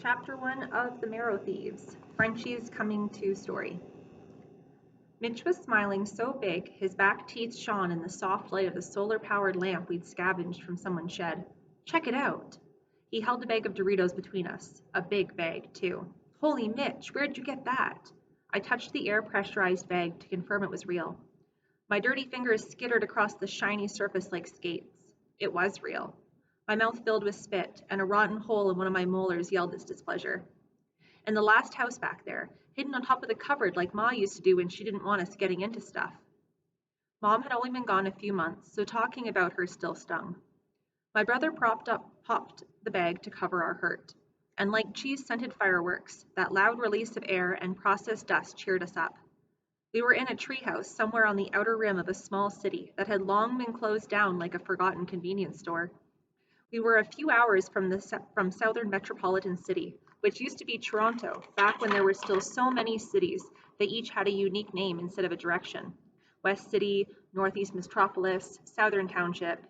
Chapter 1 of The Marrow Thieves, Frenchie's Coming To story. Mitch was smiling so big his back teeth shone in the soft light of the solar-powered lamp we'd scavenged from someone's shed. Check it out! He held a bag of Doritos between us, a big bag, too. Holy Mitch, where'd you get that? I touched the air-pressurized bag to confirm it was real. My dirty fingers skittered across the shiny surface like skates. It was real. My mouth filled with spit, and a rotten hole in one of my molars yelled its displeasure. And the last house back there, hidden on top of the cupboard like Ma used to do when she didn't want us getting into stuff. Mom had only been gone a few months, so talking about her still stung. My brother popped the bag to cover our hurt. And like cheese-scented fireworks, that loud release of air and processed dust cheered us up. We were in a treehouse somewhere on the outer rim of a small city that had long been closed down like a forgotten convenience store. We were a few hours from Southern Metropolitan City, which used to be Toronto, back when there were still so many cities that each had a unique name instead of a direction. West City, Northeast Metropolis, Southern Township.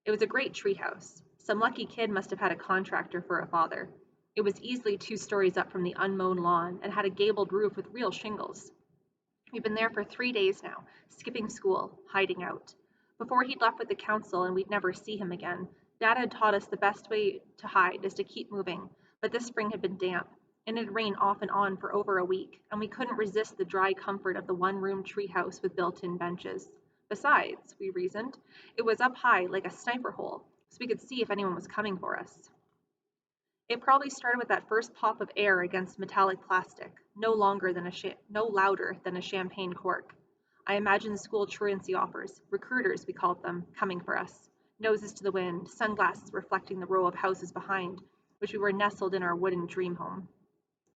It was a great treehouse. Some lucky kid must have had a contractor for a father. It was easily 2 stories up from the unmown lawn and had a gabled roof with real shingles. We'd been there for 3 days now, skipping school, hiding out. Before he'd left with the council and we'd never see him again, Dad had taught us the best way to hide is to keep moving, but this spring had been damp, and it had rained off and on for over a week, and we couldn't resist the dry comfort of the one-room treehouse with built-in benches. Besides, we reasoned, it was up high like a sniper hole, so we could see if anyone was coming for us. It probably started with that first pop of air against metallic plastic, no louder than a champagne cork. I imagined the school truancy offers, recruiters we called them, coming for us. Noses to the wind, sunglasses reflecting the row of houses behind, which we were nestled in our wooden dream home.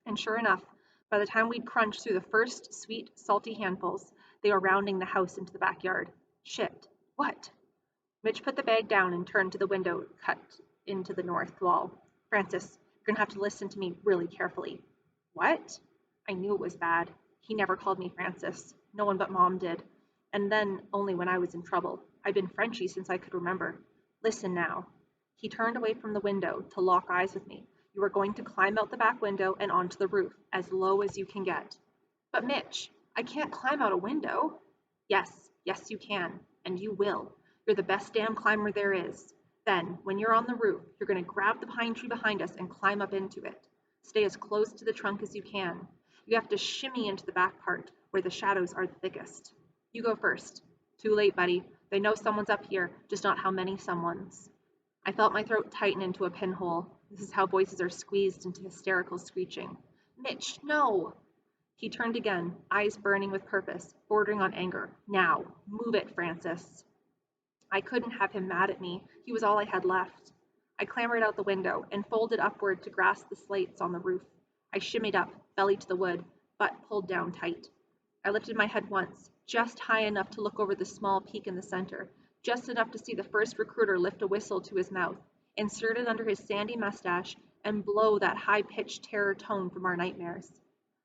And sure enough, by the time we'd crunched through the first sweet, salty handfuls, they were rounding the house into the backyard. Shit. What? Mitch put the bag down and turned to the window cut into the north wall. Francis, you're gonna have to listen to me really carefully. What? I knew it was bad. He never called me Francis. No one but Mom did. And then only when I was in trouble. I'd been Frenchie since I could remember. Listen now. He turned away from the window to lock eyes with me. You are going to climb out the back window and onto the roof, as low as you can get. But Mitch, I can't climb out a window. Yes, you can, and you will. You're the best damn climber there is. Then, when you're on the roof, you're going to grab the pine tree behind us and climb up into it. Stay as close to the trunk as you can. You have to shimmy into the back part, where the shadows are the thickest. You go first. Too late, buddy. They know someone's up here, just not how many someones. I felt my throat tighten into a pinhole. This is how voices are squeezed into hysterical screeching. Mitch, no! He turned again, eyes burning with purpose, bordering on anger. Now, move it, Francis. I couldn't have him mad at me. He was all I had left. I clambered out the window and folded upward to grasp the slates on the roof. I shimmied up, belly to the wood, butt pulled down tight. I lifted my head once, just high enough to look over the small peak in the center, just enough to see the first recruiter lift a whistle to his mouth, insert it under his sandy mustache, and blow that high-pitched terror tone from our nightmares.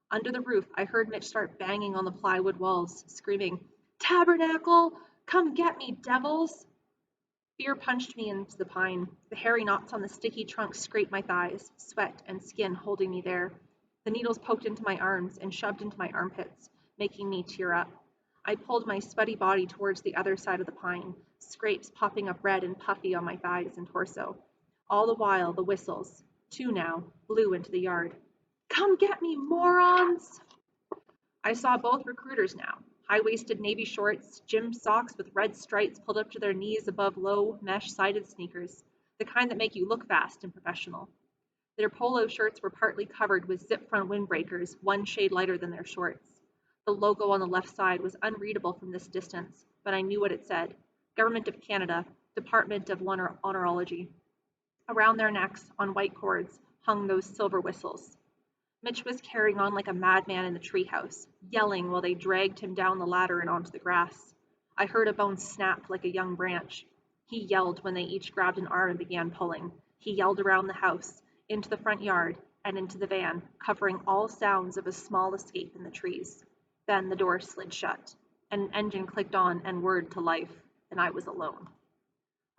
Under the roof, I heard Mitch start banging on the plywood walls, screaming, "Tabernacle! Come get me, devils!" Fear punched me into the pine. The hairy knots on the sticky trunk scraped my thighs, sweat and skin holding me there. The needles poked into my arms and shoved into my armpits, making me tear up. I pulled my sweaty body towards the other side of the pine, scrapes popping up red and puffy on my thighs and torso. All the while, the whistles, 2 now, blew into the yard. "Come get me, morons!" I saw both recruiters now, high-waisted navy shorts, gym socks with red stripes pulled up to their knees above low, mesh-sided sneakers, the kind that make you look fast and professional. Their polo shirts were partly covered with zip-front windbreakers, 1 shade lighter than their shorts. The logo on the left side was unreadable from this distance, but I knew what it said. Government of Canada, Department of Honorology. Around their necks, on white cords, hung those silver whistles. Mitch was carrying on like a madman in the treehouse, yelling while they dragged him down the ladder and onto the grass. I heard a bone snap like a young branch. He yelled when they each grabbed an arm and began pulling. He yelled around the house, into the front yard, and into the van, covering all sounds of a small escape in the trees. Then the door slid shut, and an engine clicked on and whirred to life, and I was alone.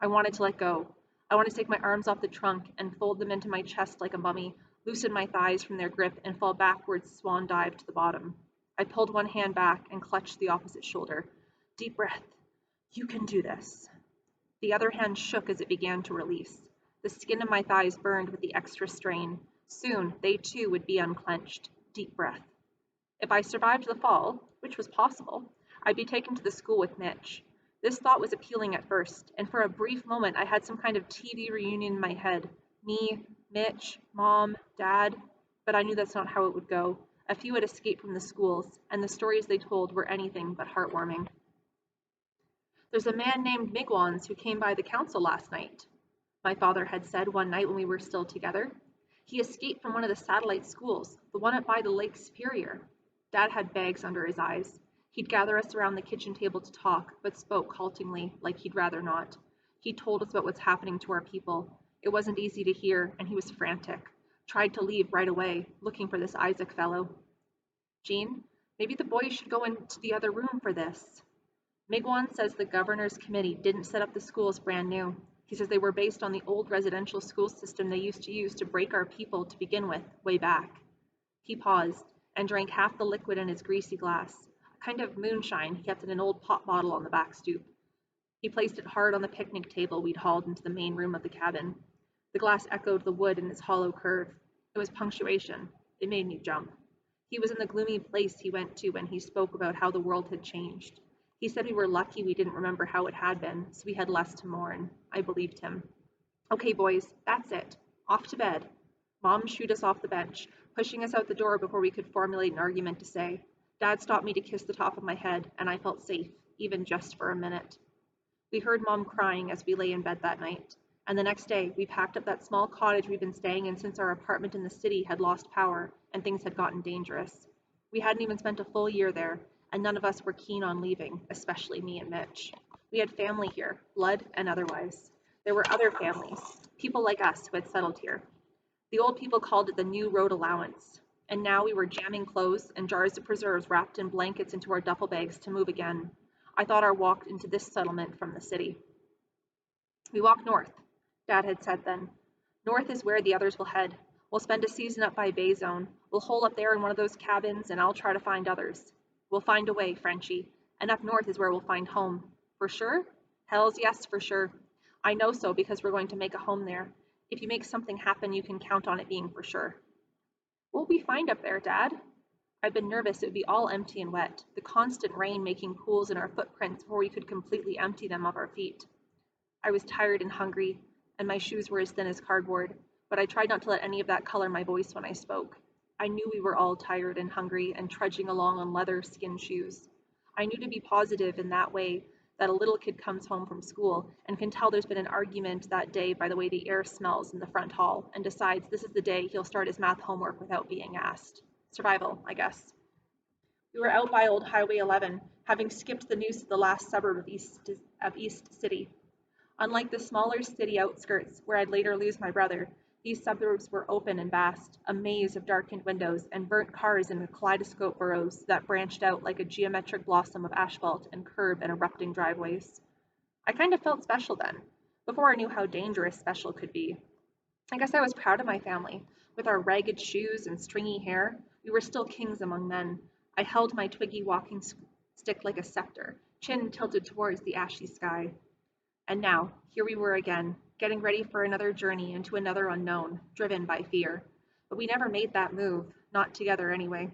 I wanted to let go. I wanted to take my arms off the trunk and fold them into my chest like a mummy, loosen my thighs from their grip, and fall backwards swan dive to the bottom. I pulled one hand back and clutched the opposite shoulder. Deep breath. You can do this. The other hand shook as it began to release. The skin of my thighs burned with the extra strain. Soon, they too would be unclenched. Deep breath. If I survived the fall, which was possible, I'd be taken to the school with Mitch. This thought was appealing at first, and for a brief moment I had some kind of TV reunion in my head. Me, Mitch, Mom, Dad, but I knew that's not how it would go. A few had escaped from the schools, and the stories they told were anything but heartwarming. There's a man named Migwans who came by the council last night, my father had said one night when we were still together. He escaped from one of the satellite schools, the one up by the Lake Superior. Dad had bags under his eyes. He'd gather us around the kitchen table to talk, but spoke haltingly, like he'd rather not. He told us about what's happening to our people. It wasn't easy to hear, and he was frantic. Tried to leave right away, looking for this Isaac fellow. Jean, maybe the boys should go into the other room for this. Migwan says the governor's committee didn't set up the schools brand new. He says they were based on the old residential school system they used to use to break our people to begin with, way back. He paused and drank half the liquid in his greasy glass, a kind of moonshine he kept in an old pop bottle on the back stoop. He placed it hard on the picnic table we'd hauled into the main room of the cabin. The glass echoed the wood in its hollow curve. It was punctuation. It made me jump. He was in the gloomy place he went to when he spoke about how the world had changed. He said we were lucky we didn't remember how it had been, so we had less to mourn. I believed him. Okay, boys, that's it. Off to bed. Mom shooed us off the bench, pushing us out the door before we could formulate an argument to say. Dad stopped me to kiss the top of my head, and I felt safe, even just for a minute. We heard Mom crying as we lay in bed that night, and the next day we packed up that small cottage we'd been staying in since our apartment in the city had lost power and things had gotten dangerous. We hadn't even spent a full year there, and none of us were keen on leaving, especially me and Mitch. We had family here, blood and otherwise. There were other families, people like us who had settled here. The old people called it the New Road Allowance, and now we were jamming clothes and jars of preserves wrapped in blankets into our duffel bags to move again. I thought our walk into this settlement from the city. We walk north, Dad had said then. North is where the others will head. We'll spend a season up by Bay Zone. We'll hole up there in one of those cabins, and I'll try to find others. We'll find a way, Frenchie, and up north is where we'll find home. For sure? Hells yes, for sure. I know so because we're going to make a home there. If you make something happen, you can count on it being for sure. What will we find up there, Dad? I've been nervous it would be all empty and wet, the constant rain making pools in our footprints before we could completely empty them of our feet. I was tired and hungry, and my shoes were as thin as cardboard, but I tried not to let any of that color my voice when I spoke. I knew we were all tired and hungry and trudging along on leather skin shoes. I knew to be positive in that way that a little kid comes home from school and can tell there's been an argument that day by the way the air smells in the front hall and decides this is the day he'll start his math homework without being asked. Survival, I guess. We were out by old Highway 11, having skipped the news to the last suburb of East City. Unlike the smaller city outskirts, where I'd later lose my brother, these suburbs were open and vast, a maze of darkened windows and burnt cars in kaleidoscope burrows that branched out like a geometric blossom of asphalt and curb and erupting driveways. I kind of felt special then, before I knew how dangerous special could be. I guess I was proud of my family. With our ragged shoes and stringy hair, we were still kings among men. I held my twiggy walking stick like a scepter, chin tilted towards the ashy sky. And now, here we were again, getting ready for another journey into another unknown, driven by fear. But we never made that move, not together anyway.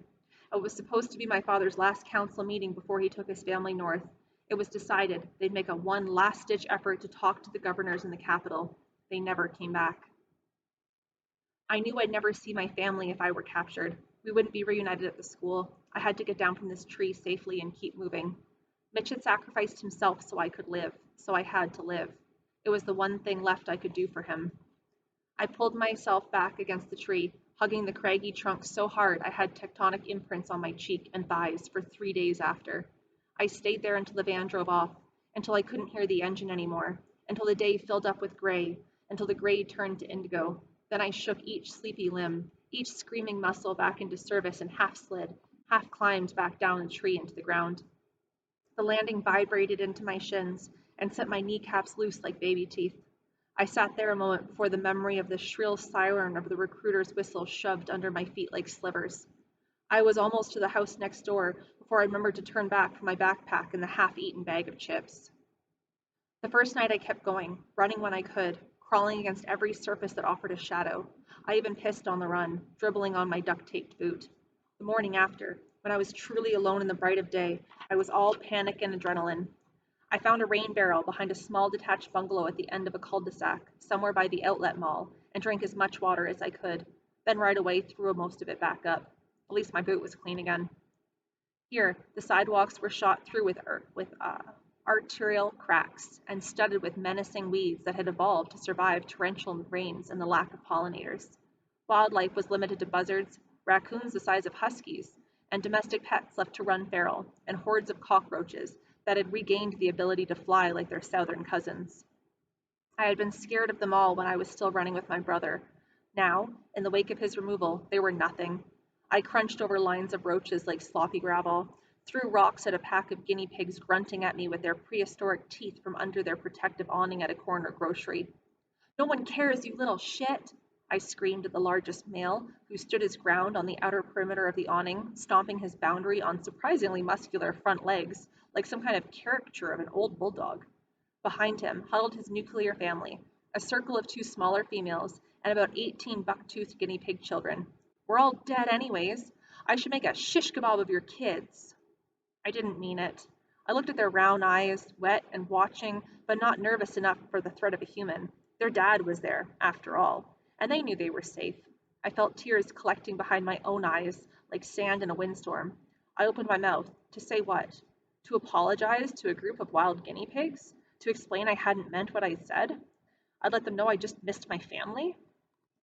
It was supposed to be my father's last council meeting before he took his family north. It was decided they'd make a one last-ditch effort to talk to the governors in the capital. They never came back. I knew I'd never see my family if I were captured. We wouldn't be reunited at the school. I had to get down from this tree safely and keep moving. Mitch had sacrificed himself so I could live, so I had to live. It was the one thing left I could do for him. I pulled myself back against the tree, hugging the craggy trunk so hard I had tectonic imprints on my cheek and thighs for 3 days after. I stayed there until the van drove off, until I couldn't hear the engine anymore, until the day filled up with gray, until the gray turned to indigo. Then I shook each sleepy limb, each screaming muscle back into service and half slid, half climbed back down the tree into the ground. The landing vibrated into my shins and set my kneecaps loose like baby teeth. I sat there a moment before the memory of the shrill siren of the recruiter's whistle shoved under my feet like slivers. I was almost to the house next door before I remembered to turn back for my backpack and the half-eaten bag of chips. The first night I kept going, running when I could, crawling against every surface that offered a shadow. I even pissed on the run, dribbling on my duct-taped boot. The morning after, when I was truly alone in the bright of day, I was all panic and adrenaline. I found a rain barrel behind a small detached bungalow at the end of a cul-de-sac, somewhere by the outlet mall, and drank as much water as I could, then right away threw most of it back up. At least my boot was clean again. Here, the sidewalks were shot through with arterial cracks and studded with menacing weeds that had evolved to survive torrential rains and the lack of pollinators. Wildlife was limited to buzzards, raccoons the size of huskies, and domestic pets left to run feral, and hordes of cockroaches that had regained the ability to fly like their southern cousins. I had been scared of them all when I was still running with my brother. Now, in the wake of his removal, they were nothing. I crunched over lines of roaches like sloppy gravel, threw rocks at a pack of guinea pigs grunting at me with their prehistoric teeth from under their protective awning at a corner grocery. "No one cares, you little shit!" I screamed at the largest male, who stood his ground on the outer perimeter of the awning, stomping his boundary on surprisingly muscular front legs, like some kind of caricature of an old bulldog. Behind him huddled his nuclear family, a circle of two smaller females and about 18 buck-toothed guinea pig children. "We're all dead anyways. I should make a shish kebab of your kids." I didn't mean it. I looked at their round eyes, wet and watching, but not nervous enough for the threat of a human. Their dad was there, after all, and they knew they were safe. I felt tears collecting behind my own eyes, like sand in a windstorm. I opened my mouth. To say what? To apologize to a group of wild guinea pigs? To explain I hadn't meant what I said? I'd let them know I just missed my family?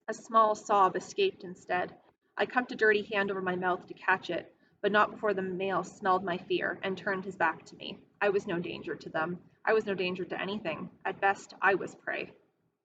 A small sob escaped instead. I cupped a dirty hand over my mouth to catch it, but not before the male smelled my fear and turned his back to me. I was no danger to them. I was no danger to anything. At best, I was prey.